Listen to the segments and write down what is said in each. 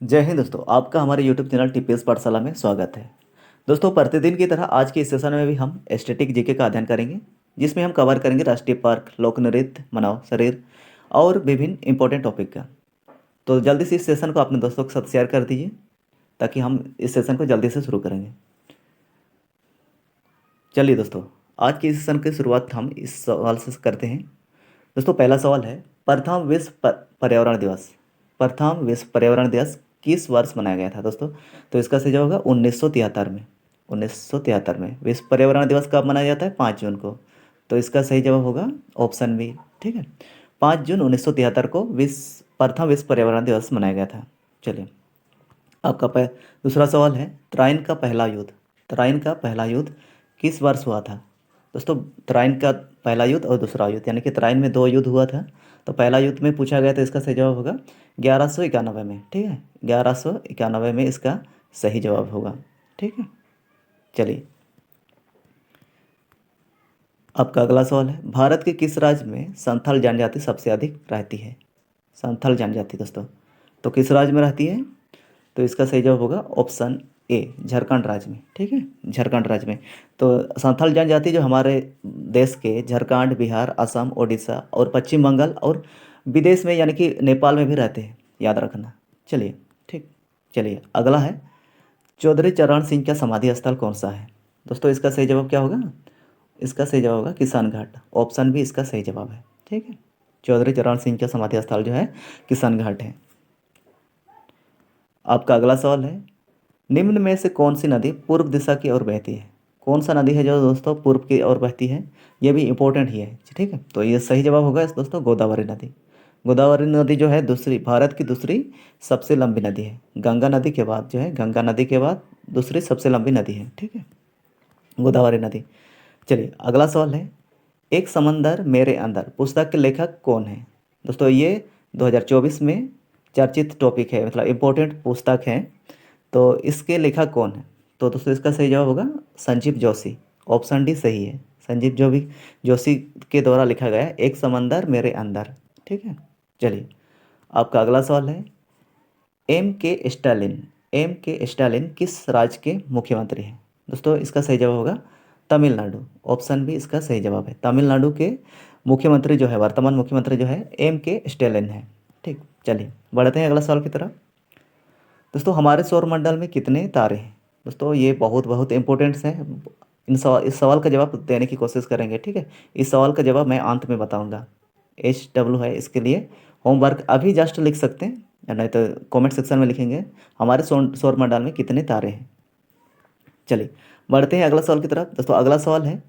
जय हिंद दोस्तों, आपका हमारे YouTube चैनल टीपीएस पाठशाला में स्वागत है। दोस्तों, प्रतिदिन की तरह आज के इस सेशन में भी हम एस्थेटिक जीके का अध्ययन करेंगे, जिसमें हम कवर करेंगे राष्ट्रीय पार्क, लोक नृत्य, मानव शरीर और विभिन्न इंपॉर्टेंट टॉपिक का। तो जल्दी से इस सेशन को अपने दोस्तों के साथ शेयर कर दीजिए, ताकि हम इस सेशन को जल्दी से शुरू करेंगे। चलिए दोस्तों, आज के इस सेशन की शुरुआत हम इस सवाल से करते हैं। दोस्तों, पहला सवाल है, प्रथम विश्व पर्यावरण दिवस, प्रथम विश्व पर्यावरण दिवस किस वर्ष मनाया गया था दोस्तों? तो इसका सही जवाब होगा 1973 में। 1973 में विश्व पर्यावरण दिवस कब मनाया जाता है? 5 जून को। तो इसका सही जवाब होगा ऑप्शन बी। ठीक है, 5 जून 1973 को प्रथम विश्व पर्यावरण दिवस मनाया गया था। चलिए, आपका दूसरा सवाल है, तराइन का पहला युद्ध, तराइन का पहला युद्ध किस वर्ष हुआ था? दोस्तों, तराइन का पहला युद्ध और दूसरा युद्ध, यानी कि तराइन में 2 युद्ध हुआ था। तो पहला युद्ध में पूछा गया, तो इसका सही जवाब होगा 1191 में। ठीक है, 1191 में इसका सही जवाब होगा। ठीक है, चलिए, आपका अगला सवाल है, भारत के किस राज्य में संथाल जनजाति सबसे अधिक रहती है? संथाल जनजाति दोस्तों, तो किस राज्य में रहती है? तो इसका सही जवाब होगा ऑप्शन ए, झारखंड राज्य में। ठीक है, झारखंड राज्य में। तो संथाल जनजाति जो हमारे देश के झारखंड, बिहार, असम, उड़ीसा और पश्चिम बंगाल और विदेश में यानी कि नेपाल में भी रहते हैं, याद रखना। चलिए, ठीक, चलिए, अगला है, चौधरी चरण सिंह का समाधि स्थल कौन सा है? दोस्तों, इसका सही जवाब क्या होगा? इसका सही जवाब होगा किसान घाट। ऑप्शन बी इसका सही जवाब है। ठीक है, चौधरी चरण सिंह का समाधि स्थल जो है किसान घाट है। आपका अगला सवाल है, निम्न में से कौन सी नदी पूर्व दिशा की ओर बहती है? कौन सा नदी है जो दोस्तों पूर्व की ओर बहती है? ये भी इंपॉर्टेंट ही है। ठीक है, तो ये सही जवाब होगा इस दोस्तों गोदावरी नदी। गोदावरी नदी जो है दूसरी, भारत की दूसरी सबसे लंबी नदी है। गंगा नदी के बाद जो है, गंगा नदी के बाद दूसरी सबसे लंबी नदी है। ठीक है, गोदावरी नदी। चलिए, अगला सवाल है, एक समंदर मेरे अंदर पुस्तक के लेखक कौन है? दोस्तों, ये 2024 में चर्चित टॉपिक है, मतलब इम्पोर्टेंट पुस्तक है। तो इसके लेखक कौन है? तो दोस्तों, इसका सही जवाब होगा संजीव जोशी। ऑप्शन डी सही है, संजीव जोशी के द्वारा लिखा गया है एक समंदर मेरे अंदर। ठीक है, चलिए, आपका अगला सवाल है, एम के स्टालिन किस राज्य के मुख्यमंत्री हैं? दोस्तों, इसका सही जवाब होगा तमिलनाडु। ऑप्शन बी इसका सही जवाब है। तमिलनाडु के मुख्यमंत्री जो है, वर्तमान मुख्यमंत्री जो है एम के स्टालिन है। ठीक, चलिए, बढ़ते हैं अगला सवाल की तरफ। दोस्तों, हमारे सौरमंडल में कितने तारे हैं? दोस्तों, ये बहुत बहुत इंपॉर्टेंट है। इस सवाल का जवाब देने की कोशिश करेंगे। ठीक है, इस सवाल का जवाब मैं अंत में बताऊंगा। HW है, इसके लिए होमवर्क अभी जस्ट लिख सकते हैं, या नहीं तो कमेंट सेक्शन में लिखेंगे हमारे सौरमंडल में कितने तारे हैं। चलिए, बढ़ते हैं अगला सवाल की तरफ। दोस्तों, अगला सवाल है,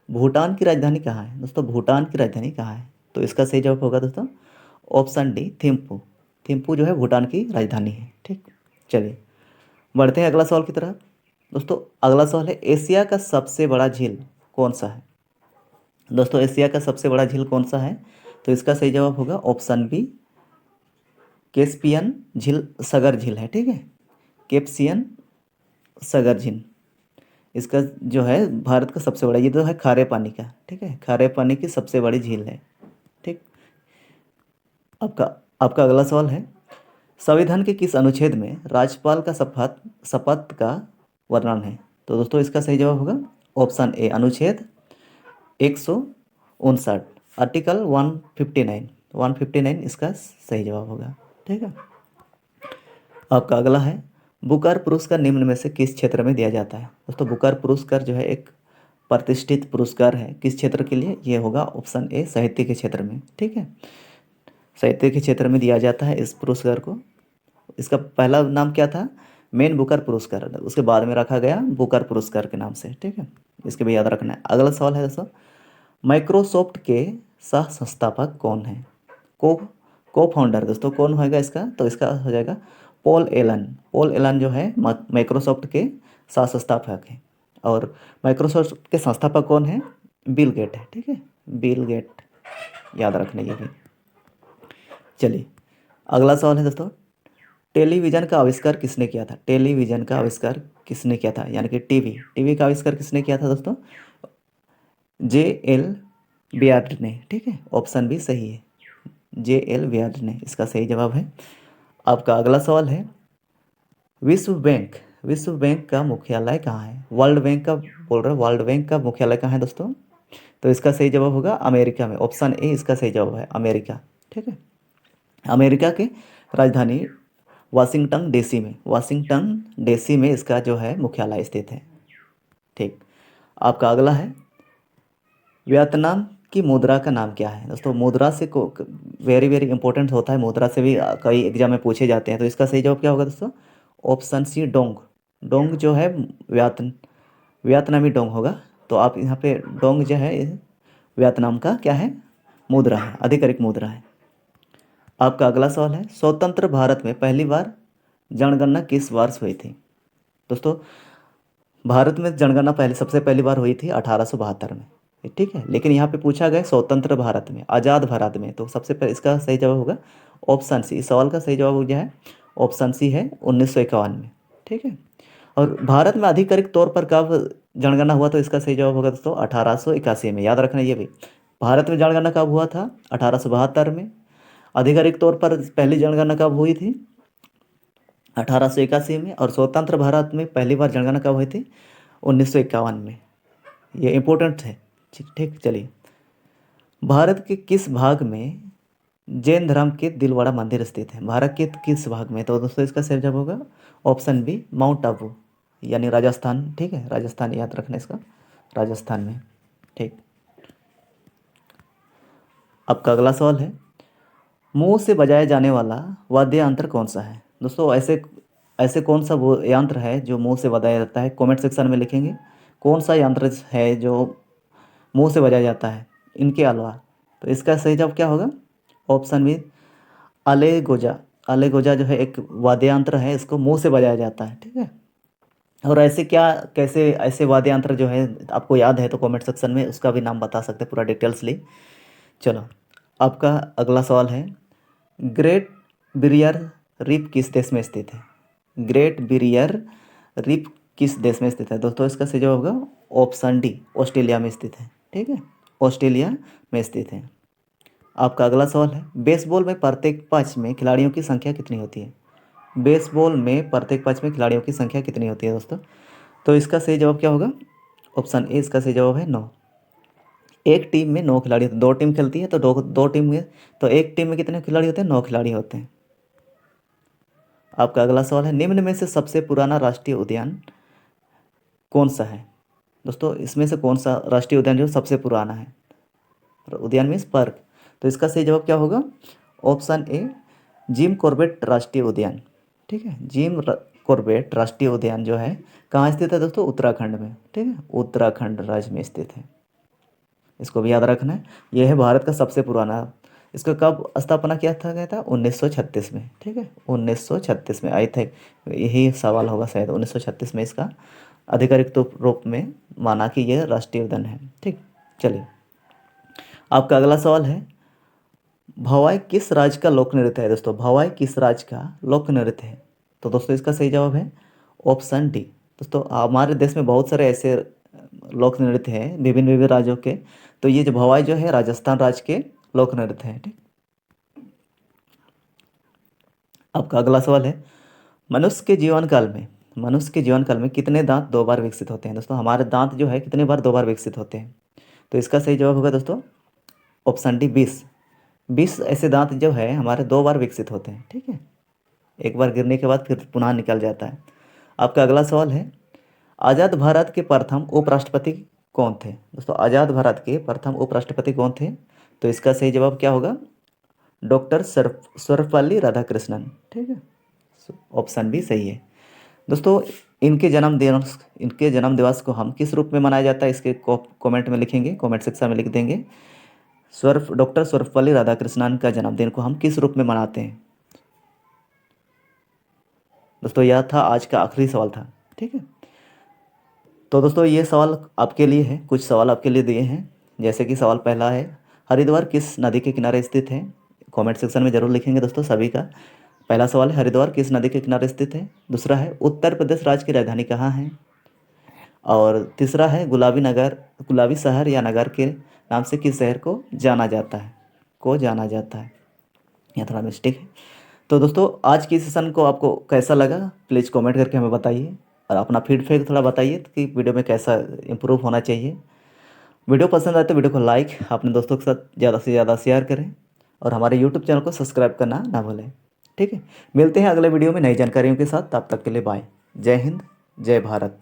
भूटान की राजधानी कहाँ है? दोस्तों, भूटान की राजधानी कहाँ है? तो इसका सही जवाब होगा दोस्तों ऑप्शन डी, थिम्पू। थिम्पू जो है भूटान की राजधानी है। ठीक, चलिए, बढ़ते हैं अगला सवाल की तरफ। दोस्तों, अगला सवाल है, एशिया का सबसे बड़ा झील कौन सा है? दोस्तों, एशिया का सबसे बड़ा झील कौन सा है? तो इसका सही जवाब होगा ऑप्शन बी, कैस्पियन झील, सगर झील है। ठीक है, कैप्सियन सगर झील इसका जो है भारत का सबसे बड़ा, ये तो है खारे पानी का। ठीक है, खारे पानी की सबसे बड़ी झील है। ठीक, आपका आपका अगला सवाल है, संविधान के किस अनुच्छेद में राज्यपाल का शपथ शपथ का वर्णन है? तो दोस्तों, इसका सही जवाब होगा ऑप्शन ए, अनुच्छेद 159, आर्टिकल 159। 159 इसका सही जवाब होगा। ठीक है, आपका अगला है, बुकर पुरस्कार निम्न में से किस क्षेत्र में दिया जाता है? दोस्तों, बुकर पुरस्कार जो है एक प्रतिष्ठित पुरस्कार है, किस क्षेत्र के लिए? ये होगा ऑप्शन ए, साहित्य के क्षेत्र में। ठीक है, साहित्य के क्षेत्र में दिया जाता है इस पुरस्कार को। इसका पहला नाम क्या था? मेन बुकर पुरस्कार, उसके बाद में रखा गया बुकर पुरस्कार के नाम से। ठीक है, इसके भी याद रखना है। अगला सवाल है दोस्तों, माइक्रोसॉफ्ट के सह संस्थापक कौन है? को को फाउंडर दोस्तों कौन होगा इसका? तो इसका हो जाएगा पॉल एलन। पॉल एलन जो है माइक्रोसॉफ्ट के सह संस्थापक हैं। और माइक्रोसॉफ्ट के संस्थापक कौन है? बिल गेट है। ठीक है, बिल गेट, याद रखना ये भी। चलिए, अगला सवाल है दोस्तों, टेलीविज़न का आविष्कार किसने किया था? टेलीविज़न का आविष्कार किसने किया था, यानी कि टीवी टीवी का आविष्कार किसने किया था दोस्तों? JL बेयर्ड ने। ठीक है, ऑप्शन भी सही है, JL बेयर्ड ने इसका सही जवाब है। आपका अगला सवाल है, विश्व बैंक का मुख्यालय कहाँ है? वर्ल्ड बैंक का बोल रहे हैं, वर्ल्ड बैंक का मुख्यालय कहाँ है दोस्तों? तो इसका सही जवाब होगा अमेरिका में। ऑप्शन ए इसका सही जवाब है, अमेरिका। ठीक है, अमेरिका की राजधानी वाशिंगटन डीसी में, वाशिंगटन डीसी में इसका जो है मुख्यालय स्थित है। ठीक, आपका अगला है, वियतनाम की मुद्रा का नाम क्या है? दोस्तों मुद्रा से को वेरी वेरी इंपॉर्टेंट होता है, मुद्रा से भी कई एग्जाम में पूछे जाते हैं। तो इसका सही जवाब क्या होगा दोस्तों? Option C Dong. डोंग जो है वियतनामी डोंग होगा। तो आप यहाँ पे डोंग जो है वियतनाम का क्या है? मुद्रा है, आधिकारिक मुद्रा है। आपका अगला सवाल है, स्वतंत्र भारत में पहली बार जनगणना किस वर्ष हुई थी? दोस्तों भारत में जनगणना सबसे पहली बार हुई थी 1872 में। ठीक है, लेकिन यहाँ पे पूछा गया स्वतंत्र भारत में, आज़ाद भारत में। तो सबसे पहले इसका सही जवाब होगा ऑप्शन सी। इस सवाल का सही जवाब हो गया है ऑप्शन सी है 1951 में। ठीक है, और भारत में आधिकारिक तौर पर कब जनगणना हुआ? तो इसका सही जवाब होगा दोस्तों 1881 में। याद रखना ये भी, भारत में जनगणना कब हुआ था? 1872 में। आधिकारिक तौर पर पहली जनगणना कब हुई थी? 1881 में। और स्वतंत्र भारत में पहली बार जनगणना कब हुई थी? 1951 में। ये इम्पोर्टेंट है। ठीक, चलिए, भारत के किस भाग में जैन धर्म के दिलवाड़ा मंदिर स्थित है? भारत के किस भाग में? तो दोस्तों इसका सही जवाब होगा ऑप्शन बी माउंट आबू, यानी राजस्थान। ठीक है, राजस्थान याद रखना इसका, राजस्थान में। ठीक, आपका अगला सवाल है, मुंह से बजाया जाने वाला वाद्य यंत्र कौन सा है? दोस्तों ऐसे ऐसे कौन सा वो यंत्र है जो मुंह से बजाया जाता है? कमेंट सेक्शन में लिखेंगे कौन सा यंत्र है जो मुंह से बजाया जाता है इनके अलावा। तो इसका सही जवाब क्या होगा? Option B अलेगोजा। अलेगोजा जो है एक वाद्य यंत्र है, इसको मुंह से बजाया जाता है। ठीक है, और ऐसे क्या कैसे ऐसे वाद्य यंत्र जो है आपको याद है तो कमेंट सेक्शन में उसका भी नाम बता सकते हैं पूरा डिटेल्सली। चलो, आपका अगला सवाल है, ग्रेट बैरियर रीफ किस देश में स्थित है? ग्रेट बैरियर रीफ किस देश में स्थित है? दोस्तों इसका सही जवाब होगा ऑप्शन डी ऑस्ट्रेलिया में स्थित है। ठीक है, ऑस्ट्रेलिया में स्थित है। आपका अगला सवाल है, बेसबॉल में प्रत्येक पक्ष में खिलाड़ियों की संख्या कितनी होती है? बेसबॉल में प्रत्येक पक्ष में खिलाड़ियों की संख्या कितनी होती है दोस्तों? तो इसका सही जवाब क्या होगा? ऑप्शन ए इसका सही जवाब है 9। एक टीम में 9 खिलाड़ी होते हैं। 2 टीम खेलती है तो दो टीम में, तो एक टीम में कितने खिलाड़ी होते हैं? 9 खिलाड़ी होते हैं। आपका अगला सवाल है, निम्न में से सबसे पुराना राष्ट्रीय उद्यान कौन सा है? दोस्तों इसमें से कौन सा राष्ट्रीय उद्यान जो सबसे पुराना है? उद्यान मीन्स पार्क। तो इसका सही जवाब क्या होगा? ऑप्शन ए जिम कॉर्बेट राष्ट्रीय उद्यान। ठीक है, कॉर्बेट राष्ट्रीय उद्यान जो है कहाँ स्थित है दोस्तों? उत्तराखंड में। ठीक है, उत्तराखंड राज्य में स्थित है, इसको भी याद रखना है। यह है भारत का सबसे पुराना। इसका कब स्थापना किया गया था? 1936 में। ठीक है, 1936 में आई थे। यही सवाल होगा शायद, 1936 में इसका आधिकारिक तो रूप में माना कि यह राष्ट्रीय उद्यान है। ठीक, चलिए, आपका अगला सवाल है, भवाई किस राज्य का लोक नृत्य है? दोस्तों भवाई किस राज्य का लोक नृत्य है? तो दोस्तों इसका सही जवाब है ऑप्शन डी। दोस्तों हमारे देश में बहुत सारे ऐसे लोक नृत्य हैं विभिन्न विभिन्न राज्यों के, तो ये जो भवाई जो है राजस्थान राज्य के लोक नृत्य है। ठीक, आपका अगला सवाल है, मनुष्य के जीवन काल में कितने दांत 2 बार विकसित होते हैं? दोस्तों हमारे दांत जो है कितने बार 2 बार विकसित होते हैं? तो इसका सही जवाब होगा दोस्तों ऑप्शन डी 20। 20 ऐसे दांत जो है हमारे 2 बार विकसित होते हैं। ठीक है, एक बार गिरने के बाद फिर पुनः निकल जाता है। आपका अगला सवाल है, आज़ाद भारत के प्रथम उपराष्ट्रपति कौन थे? दोस्तों आज़ाद भारत के प्रथम उपराष्ट्रपति कौन थे? तो इसका सही जवाब क्या होगा? डॉक्टर सर्वपल्ली राधाकृष्णन। ठीक है, ऑप्शन भी सही है। दोस्तों इनके जन्म दिवस को हम किस रूप में मनाया जाता है? इसके कमेंट में लिखेंगे, कमेंट सेक्शन में लिख देंगे। डॉक्टर सर्वपल्ली राधाकृष्णन का जन्मदिन को हम किस रूप में मनाते हैं? दोस्तों यह था आज का आखिरी सवाल था। ठीक है, तो दोस्तों ये सवाल आपके लिए है, कुछ सवाल आपके लिए दिए हैं। जैसे कि सवाल पहला है, हरिद्वार किस नदी के किनारे स्थित है? कमेंट सेक्शन में जरूर लिखेंगे दोस्तों सभी का। पहला सवाल है, हरिद्वार किस नदी के किनारे स्थित है? दूसरा है, उत्तर प्रदेश राज्य की राजधानी कहाँ है? और तीसरा है, गुलाबी शहर या नगर के नाम से किस शहर को जाना जाता है? यह थोड़ा मिस्टेक है। तो दोस्तों आज की सेशन को आपको कैसा लगा प्लीज़ कमेंट करके हमें बताइए और अपना फीडबैक थोड़ा बताइए कि वीडियो में कैसा इम्प्रूव होना चाहिए। वीडियो पसंद आए तो वीडियो को लाइक अपने दोस्तों के साथ ज़्यादा से ज़्यादा शेयर करें और हमारे यूट्यूब चैनल को सब्सक्राइब करना ना भूलें। ठीक है, मिलते हैं अगले वीडियो में नई जानकारियों के साथ, तब तक के लिए बाय। जय हिंद, जय भारत।